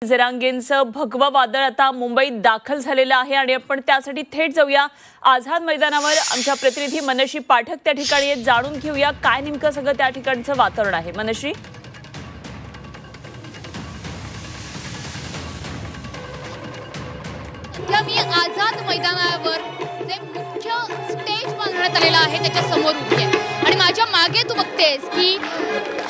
जरांगेंचं भगवा वादळ आता मुंबईत दाखल झालेलं आहे आणि आपण त्यासाठी थेट जाऊया आझाद मैदानावर। आमच्या प्रतिनिधी मनश्री पाठक त्या ठिकाणी जाणून घेऊया काय नेमकं सगळं त्या ठिकाणचं वातावरण आहे। मनश्री, मी आझाद मैदानावर जे मुख्य स्टेज बांधण्यात आलेला आहे त्याच्या समोर उभी आहे आणि माझ्या मागे तू बघतेस की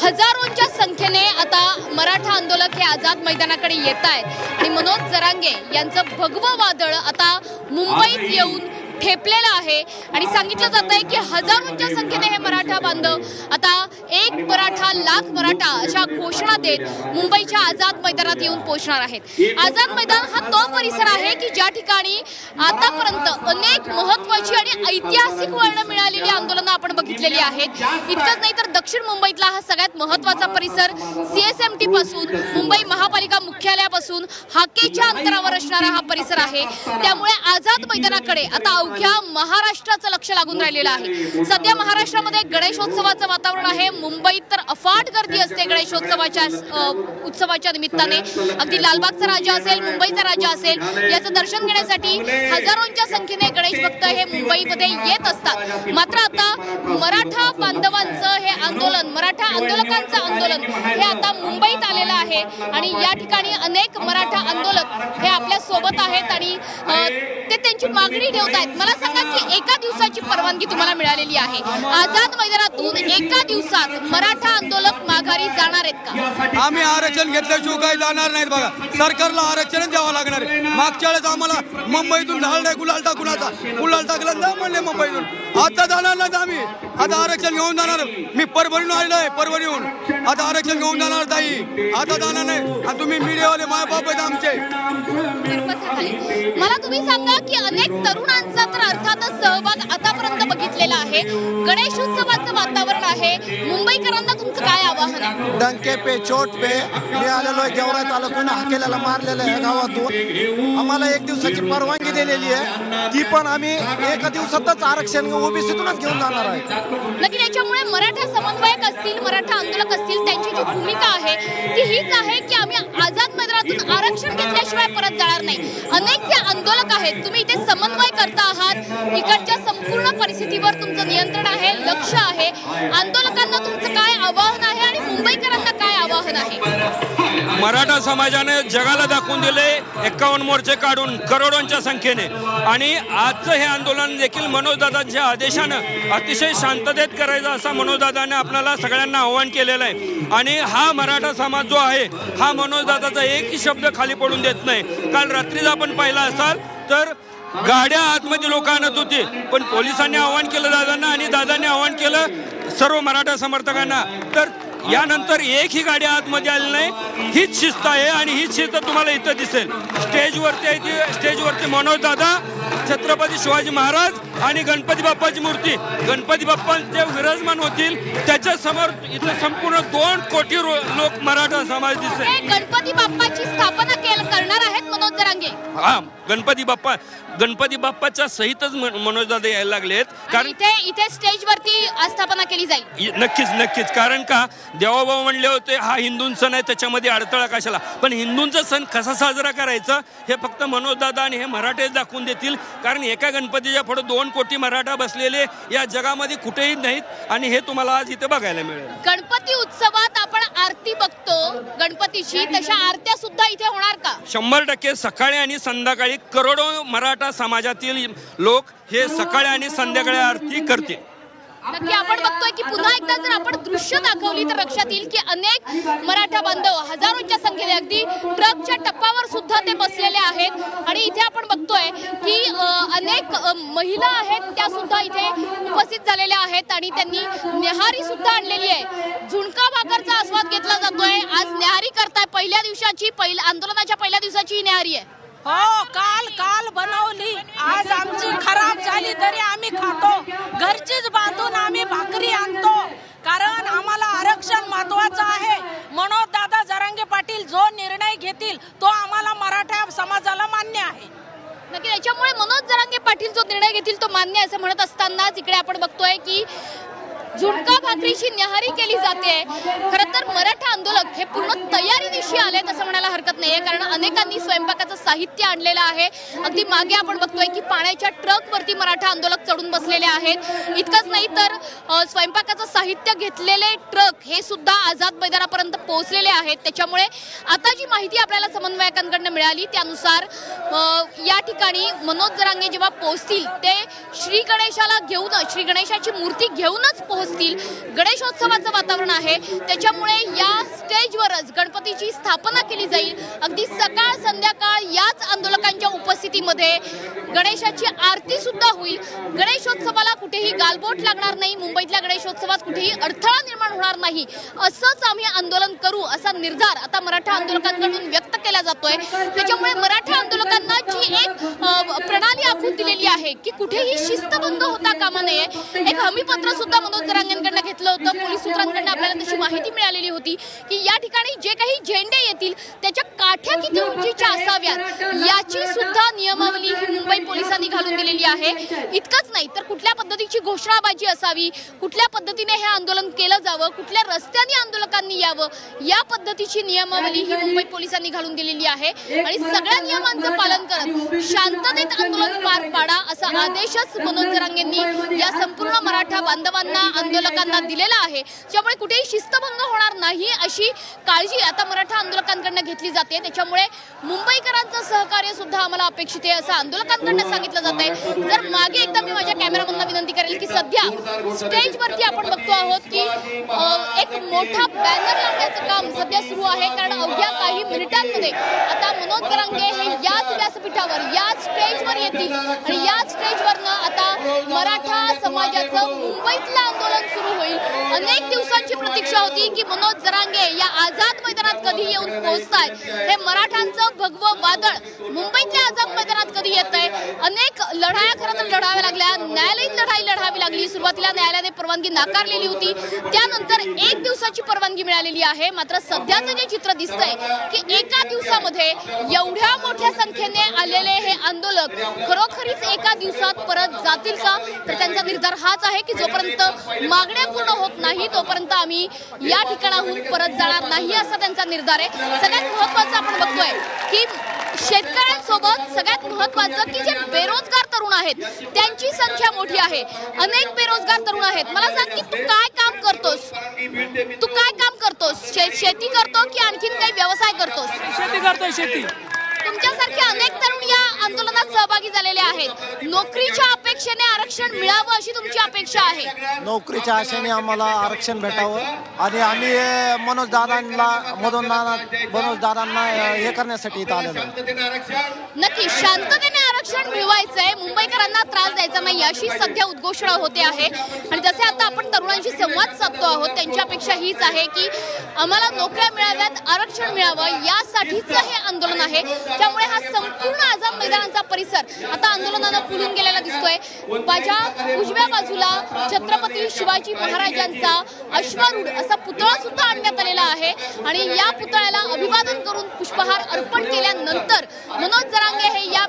हजारोंच्या संख्येने आता मराठा आंदोलक हे आझाद मैदानाकडे येत आहेत आणि मनोज जरांगे यांचं भगवं वादळ आता मुंबईत येऊन ठेपलेलं आहे आणि सांगितलं जात आहे की हजारोंच्या संख्येने हे मराठा बांधव आता एक मराठा लाख मराठा अशा घोषणा देत मुंबईच्या आझाद मैदानात येऊन पोहोचणार आहेत। आझाद मैदान हा तो परिसर आहे की ज्या ठिकाणी आतापर्यंत अनेक महत्त्वाची आणि ऐतिहासिक वळण मिळालेली आंदोलनं आपण बघितलेली आहेत। इतकंच नाही तर दक्षिण मुंबईतला हा सगळ्यात महत्त्वाचा परिसर CSMT पासून मुंबई महापालिका मुख्यालयापासून हाकेच्या अंतरावर असणारा हा परिसर आहे। त्यामुळे आझाद मैदानाकडे आता अवघ्या महाराष्ट्राचं लक्ष लागून राहिलेलं आहे। सध्या महाराष्ट्रामध्ये गणेशोत्सवाचं वातावरण आहे। मुंबईत तर अफाट गर्दी असते गणेशोत्सवाच्या उत्सवाच्या निमित्ताने। अगदी लालबागचा राजा असेल, मुंबईचा राजा असेल, याचं दर्शन घेण्यासाठी हजारोंच्या संख्येने गणेश भक्त हे मुंबईमध्ये येत असतात। मात्र आता मराठा बांधवांचं हे आंदोलन, मराठा आंदोलकांचं आंदोलन हे आता मुंबईत आलेलं आहे आणि या ठिकाणी अनेक मराठा आंदोलक हे आपल्या सोबत आहेत आणि ते त्यांची मागणी ठेवत आहेत। मला सांगा की एका दिवसाची परवानगी तुम्हाला मिळालेली आहे। आझाद मैदानातून एका दिवसात मराठा आंदोलक माघारी जाणार आहेत का? आम्ही आरक्षण घेतल्याशिवाय काही जाणार नाहीत। बघा, सरकारला आरक्षण द्यावं लागणार आहे। मागच्या वेळेस आम्हाला मुंबईतून गुलाल टाकला ना म्हणले मुंबईतून, आता जाणार नाहीत आम्ही। आता आरक्षण घेऊन जाणार। मी परभणीहून आलेलो आहे, परभणीहून आता आरक्षण घेऊन जाणार ताई, आता जाणार नाही। आणि तुम्ही मीडियावाले मायबाप आहेत आमचे। मला तुम्ही सांगा की अनेक तरुणांचा तर अर्थातच सहभाग आतापर्यंत बघितलेला आहे। गणेशोत्सवाचं वातावरण आहे। मुंबईकरांना तुमचं काय आवाहन आहे? डंके पे चोट पे मी आलेलो आहे। गेवराई तालुक्यातून हाकेल्याला मारलेलं आहे गावातून। आम्हाला एक दिवसाची परवानगी दिलेली आहे, ती पण आम्ही एका दिवसातच आरक्षण ओबीसीतूनच घेऊन जाणार आहे। नक्की याच्यामुळे मराठा समन्वयक असतील, मराठा आंदोलक असतील, त्यांची जी भूमिका आहे ती हीच आहे की आम्ही आझाद मैदानातून आरक्षण घेतल्याशिवाय परत जाणार नाही। अनेक जे आंदोलक आहेत, तुम्ही इथे समन्वय करता आहात, इकडच्या संपूर्ण परिस्थितीवर तुमचं नियंत्रण आहे, लक्ष आहे। आंदोलकांना तुमचं काय आवाहन आहे आणि मुंबईकरांना काय आवाहन आहे? मराठा समाजाने जगाला दाखवून दिले 51 मोर्चे काढून करोडोंच्या संख्येने आणि आजचं हे आंदोलन देखील मनोजदादांच्या आदेशानं अतिशय शांततेत करायचं असं मनोजदादाने आपल्याला सगळ्यांना आव्हान केलेलं आहे। आणि हा मराठा समाज जो आहे हा मनोजदादाचा एकही शब्द खाली पडून देत नाही। काल रात्रीच आपण पाहिला असाल तर गाड्या आतमध्ये लोक आणत होती, पण पोलिसांनी आव्हान केलं दादांना आणि दादांनी आव्हान केलं सर्व मराठा समर्थकांना, तर यानंतर एकही गाडी आतमध्ये आली नाही। हीच शिस्त आहे आणि हीच शिस्त तुम्हाला इथं दिसेल। स्टेजवरती आहे ती, स्टेजवरती मनोज दादा, छत्रपती शिवाजी महाराज आणि गणपती बाप्पाची मूर्ती, गणपती बाप्पांचे विराजमान होतील। त्याच्या समोर इथं संपूर्ण 2 कोटी लोक मराठा समाज दिसेल। गणपती बाप्पाची स्थापना करणार आहेत मनोज जरांगे। हा, गणपती बाप्पाच्या सहितच मनोज दादा यायला लागलेत, कारण इथे स्टेजवरती स्थापना केली जाईल। नक्कीच कारण का देवाभाऊ म्हणले होते हा हिंदू सण आहे, त्याच्यामध्ये अडथळा कशाला। पण हिंदूंचा सण कसा साजरा करायचा हे फक्त मनोज दादा आणि हे मराठे दाखवून देतील, कारण एका गणपतीच्या पुढे 2 कोटी मराठा बसलेले या जगामध्ये कुठेही नाहीत आणि हे तुम्हाला आज इथे बघायला मिळेल। गणपती उत्सवात आपण आरती बघतो गणपतीची, तशा आरत्या सुद्धा इथे होणार का? 100% सकाळी आणि संध्याकाळी करोडो मराठा समाजातील लोक हे सकाळी आणि संध्याकाळी आरती करतील। नक्की आपण बघतोय की पुन्हा एकदा जर आपण दृश्य दाखवली तर लक्षात येईल की अनेक मराठा बांधव हजारोंच्या संख्येने अगदी ट्रकच्या टप्पावर सुद्धा ते बसलेले आहेत आणि इथे आपण बघतोय की अनेक महिला आहेत त्या सुद्धा इथे उपस्थित झालेल्या आहेत आणि त्यांनी न्याहारी सुद्धा आणलेली आहे। झुणका भाकरचा आस्वाद घेतला जातोय। आज न्याहारी करताय, पहिल्या दिवसाची आंदोलनाच्या पहिल्या दिवसाची न्याहारी आहे। हो, काल बनवली, आज आमची खराब झाली तरी आम्ही खातो। घरचीच बांधून आम्ही भाकरी आणतो, कारण आम्हाला आरक्षण महत्वाचं आहे। मनोज दादा जरांगे पाटील जो निर्णय घेतील तो आम्हाला मराठा समाजाला मान्य आहे। नक्की याच्यामुळे मनोज जरांगे पाटील जो निर्णय घेतील तो मान्य असं म्हणत असतानाच इकडे आपण बघतोय की झुणका भाकरीची न्याहारी केली जाते। खरं तर मराठा आंदोलक हे पूर्ण तयारीनिशी आले असं म्हणायला हरकत नाहीये, कारण अनेकांनी स्वयंपाकाचं साहित्य आणलेलं आहे। अगदी मागे आपण बघतोय की पाण्याच्या ट्रकवरती मराठा आंदोलक चढून बसलेले आहेत। इतकंच नाही तर स्वयंपाकाचं साहित्य घेतलेले ट्रक हे सुद्धा आझाद मैदानापर्यंत पोहोचलेले आहेत। त्याच्यामुळे आता जी माहिती आपल्याला समन्वयकांकडून मिळाली त्यानुसार या ठिकाणी मनोज जरांगे जेव्हा पोहोचतील ते श्री गणेशाला घेऊनच, श्री गणेशाची मूर्ती घेऊनच पोहोचतील। गणेशोत्सवाचं वातावरण आहे, त्याच्यामुळे या स्टेजवरच गणपतीची स्थापना केली जाईल। अगदी सकाळ संध्याकाळ याच आंदोलकांच्या उपस्थितीमध्ये गणेशाची आरती सुद्धा होईल। गणेशोत्सवाला कुठेही गालबोट लागणार नाही, मुंबईतल्या गणेशोत्सवात कुठेही अडथळा निर्माण होणार नाही, असंच आम्ही आंदोलन करू असा निर्धार आता मराठा आंदोलकांकडून व्यक्त केला जातोय। त्याच्यामुळे मराठा आंदोलकांना जी एक प्रणाली आखून दिलेली आहे की कुठेही शिस्तभंग होता कामा नये। एक हमीपत्र सुद्धा मनोज जरांगेंकडून घेतलं होतं। पोलीस सूत्रांकडून आपल्याला तशी माहिती मिळालेली होती की या ठिकाणी जे काही झेंडे येतील त्याच्या काठ्या किती उंचीच्या असाव्यात याची सुद्धा नियमावली ही मुंबई पोलिसांनी घालून दिलेली आहे। इतकंच नाही तर कुठल्या पद्धतीची घोषणाबाजी असावी, कुठल्या पद्धतीने हे आंदोलन केलं जावं, कुठल्या रस्त्याने आंदोलकांनी यावं, या पद्धतीची नियमावली ही मुंबई पोलिसांनी घालून दिलेली आहे। आणि सगळ्या नियमांचं पालन करत शांततेत आंदोलन पार पाडा असा आदेशच मनोज जरांगेंनी या संपूर्ण मराठा बांधवांना, आंदोलकांना दिलेला आहे। त्यामुळे कुठेही शिस्तभंग होणार नाही अशी काळजी आता मराठा आंदोलकांकडून घेतली जाते। त्याच्यामुळे मुंबईकरांचं सहकार्य सुद्धा आम्हाला अपेक्षित आहे असं आंदोलकांकडून सांगितलं जात आहे। जर मागे एकदा मी माझ्या कॅमेरामॅनला विनंती करेल की सध्या स्टेजवरती आपण बघतो आहोत की एक मोठा बॅनर लावण्याचं काम सध्या सुरू आहे, कारण अवघ्या काही मिनिटांमध्ये आता मनोज जरांगे हे याच व्यासपीठावर, याच स्टेजवर येतील आणि याच स्टेजवरनं आता मराठा समाजाचं मुंबईतलं आंदोलन सुरू होईल। अनेक दिवसांची प्रतीक्षा होती की मनोज जरांगे या आझाद मैदानात कधी येऊन पोहोचताय, हे मराठांचं भगवं वादळ मुंबईतल्या आझाद मैदानात कधी येतंय। अनेक लढाया खरं तर लढाव्या लागल्या, न्यायालयीन लढाई लढावी लागली। सुरुवातीला न्यायालयाने परवानगी नाकारलेली होती, त्यानंतर 1 दिवसाची परवानगी मिळालेली आहे। मात्र सध्याचं जे चित्र दिसतंय की एका दिवसामध्ये एवढ्या मोठ्या संख्येने आलेले हे आंदोलक खरोखरीच एका दिवसात परत जातील का, तर त्यांचा निर्धार हाच आहे की जोपर्यंत मागण्या पूर्ण होत नाही तोपर्यंत आम्ही या ठिकाणाहून परत जाणार नाही असा त्यांचा निर्धार आहे। सगळ्यात महत्त्वाचं आपण बघतोय की शेतकऱ्यांसोबत सगळ्यात महत्त्वाचं की जे बेरोजगार तरुण आहेत त्यांची संख्या मोठी आहे। अनेक बेरोजगार तरुण आहेत। मला सांग की तू काय काम करतोस, तू काय काम करतोस? शेती करतो की आणखीन काही व्यवसाय करतोस? शेती करतोय, शेती। तुमच्यासारखे अनेक तरुण या आंदोलनात सहभागी झालेले आहेत। नोकरीच्या अपेक्षेने आरक्षण मिळावं अशी तुमची अपेक्षा आहे? नोकरीच्या आशेने आम्हाला आरक्षण भेटावं आणि आम्ही मनोज दादांना हे करण्यासाठी इथं आलेलो आहोत। नक्की शांततेने आरक्षण मिळवायचंय, मुंबईकरांना त्रास द्यायचा नाही अशी सध्या उद्घोषणा होते आहे। आणि जसे आता आपण तरुणांशी संवाद साधतो आहोत त्यांची अपेक्षा हीच आहे की आम्हाला नोकऱ्या मिळाव्यात, आरक्षण मिळावं यासाठीच हे आंदोलन आहे। त्यामुळे हा संपूर्ण आझाद मैदानाचा परिसर आता आंदोलनानं फुलून गेलेला दिसतोय। माझ्या उजव्या बाजूला छत्रपती शिवाजी महाराजांचा अश्वारूढ असा पुतळा सुद्धा आणण्यात आलेला आहे आणि या पुतळ्याला अभिवादन करून पुष्पहार अर्पण केल्यानंतर मनोज जरांगे हे या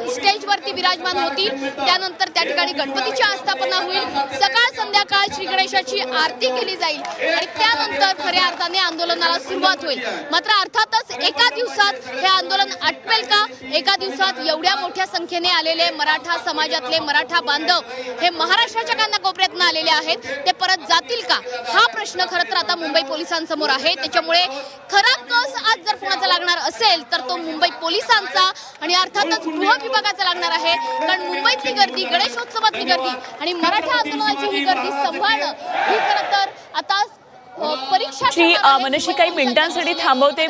स्टेजवरती विराजमान होतील। त्यानंतर त्या ठिकाणी गणपतीची आस्थापना होईल, सकाळ संध्याकाळ श्री गणेशाची आरती केली जाईल आणि त्यानंतर खऱ्या अर्थाने आंदोलनाला सुरुवात होईल। मात्र अर्थातच एका दिवसात हे आंदोलन आटपेल का? एका दिवसात एवढ्या मोठ्या संख्येने आलेले मराठा समाजातले मराठा बांधव हे महाराष्ट्राच्या कानाकोपऱ्यातून आलेले आहेत, ते परत जातील का हा प्रश्न खरं तर आता मुंबई पोलिसांसमोर आहे। त्याच्यामुळे खरा कस आज जर कोणाचा लागणार असेल तर तो मुंबई पोलिसांचा आणि अर्थातच गृह विभागाचा लागणार आहे, कारण मुंबईतली गर्दी, गणेशोत्सवातली गर्दी आणि मराठा आंदोलनाची ही गर्दी सांभाळणं ही खरं तर आता परीक्षा। मनोज काही मिनिटांसाठी थांबवते।